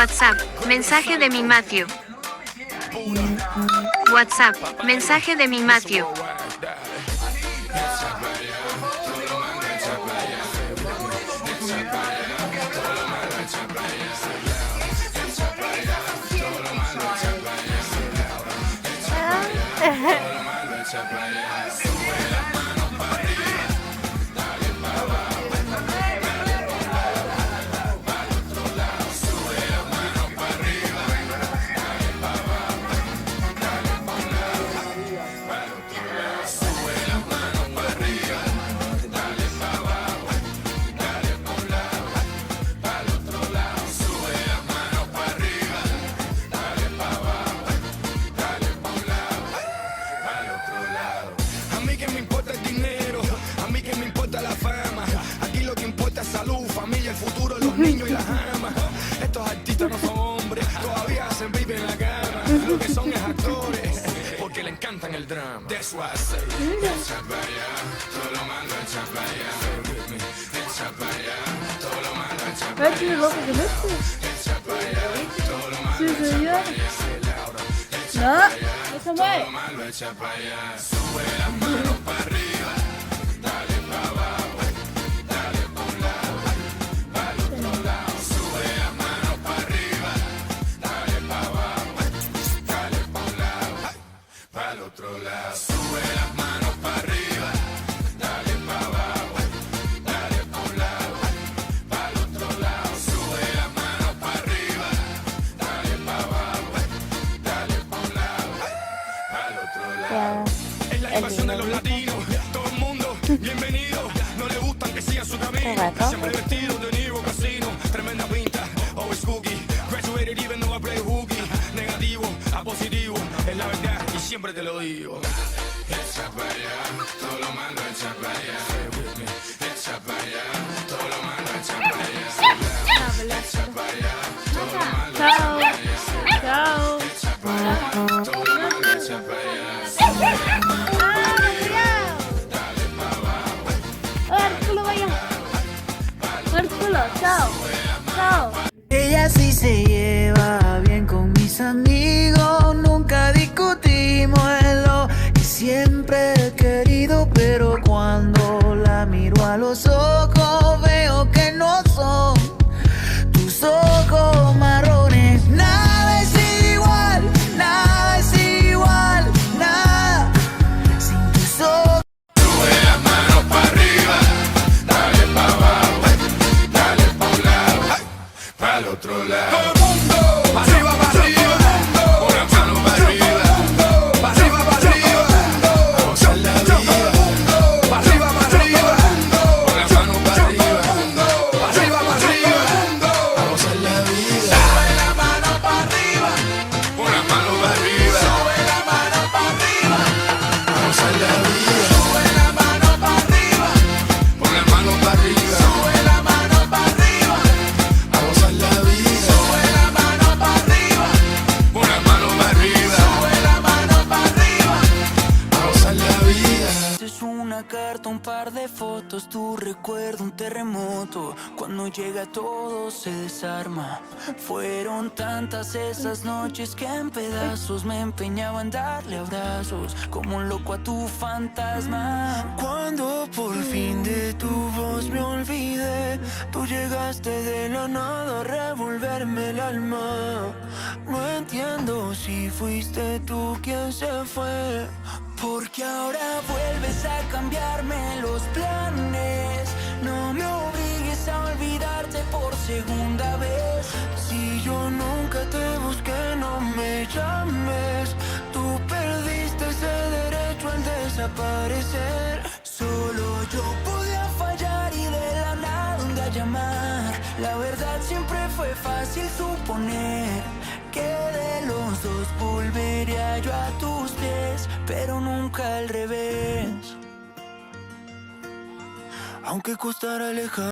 WhatsApp, mensaje de mi Matthew. WhatsApp, mensaje de mi Matthew. A mí que me importa el dinero, a mí que me importa la fama. Aquí lo que importa es salud, familia, el futuro, los niños y las amas. Estos artistas no son hombres, todavía hacen baby en la cama. Lo que son es actores, porque le encantan el drama. That's why I say, echa para allá, todo lo malo echa para allá. Echa para allá, todo lo malo echa para allá. Echa para allá, todo lo malo echa para allá. Todo lo malo echa para allá. Sube las manos para arriba, dale para abajo, dale para un lado, para el otro lado. Sube las manos para arriba, dale para abajo, dale para un lado, para el otro lado. Sube las manos para arriba, dale para abajo, dale para un lado, para el otro lado. Sube las manos para arriba, dale para abajo, dale para un lado, para el otro lado. Es la invasión de los latinos, todo el mundo, bienvenido. No le gustan que sigan su camino, siempre vestido de Niro Casino. Tremenda pinta, always cookie. Graduated even though I play hooky. Negativo a positivo, es la verdad y siempre te lo digo. Echa para allá, todo lo malo echa para allá. Echa para allá, todo lo malo echa para allá. Echa para allá, todo lo malo echa para allá. Chao. Echa para allá, todo lo malo echa para allá. Chao. Chao. Ella sí se lleva bien con mis amigos, nunca discutimos en lo que siempre he querido, pero cuando la miro a los ojos veo que no son tus ojos marrones. Nada es igual, nada es igual, nada sin tus ojos. Sube las manos para arriba, dale para abajo, dale para un lado, para el otro lado. Todo el mundo, arriba para arriba, con las manos para arriba, para arriba para arriba, a gozar la vida. Para arriba para arriba, con las manos para arriba, para arriba para arriba, a gozar la vida. Sube la mano para arriba, con las manos para arriba, sube la mano para arriba, a gozar la vida. Sube la mano para arriba, con las manos para arriba, sube la mano para arriba, a gozar la vida. Sube la mano para arriba, con las manos para arriba, sube la mano para arriba, a gozar la vida. Es una carta, un par de fotos, tu recuerdo, un terremoto. Cuando llega todo se desarma. Fueron tantas esas noches que en pedazos me empeñaba en darle abrazos, como un loco a tu fantasma. Cuando por fin de tu voz me olvidé, tú llegaste de la nada a revolverme el alma. No entiendo si fuiste tú quien se fue, porque ahora vuelves a cambiarme los planes. No me obligues a olvidarte por segunda vez. Si yo nunca te busqué, no me llames. Tú perdiste ese derecho al desaparecer. Solo yo podía fallar y de la nada un día llamar. La verdad siempre fue fácil suponer que de los dos volvería yo a tus pies, pero nunca al revés. Aunque costara alejar.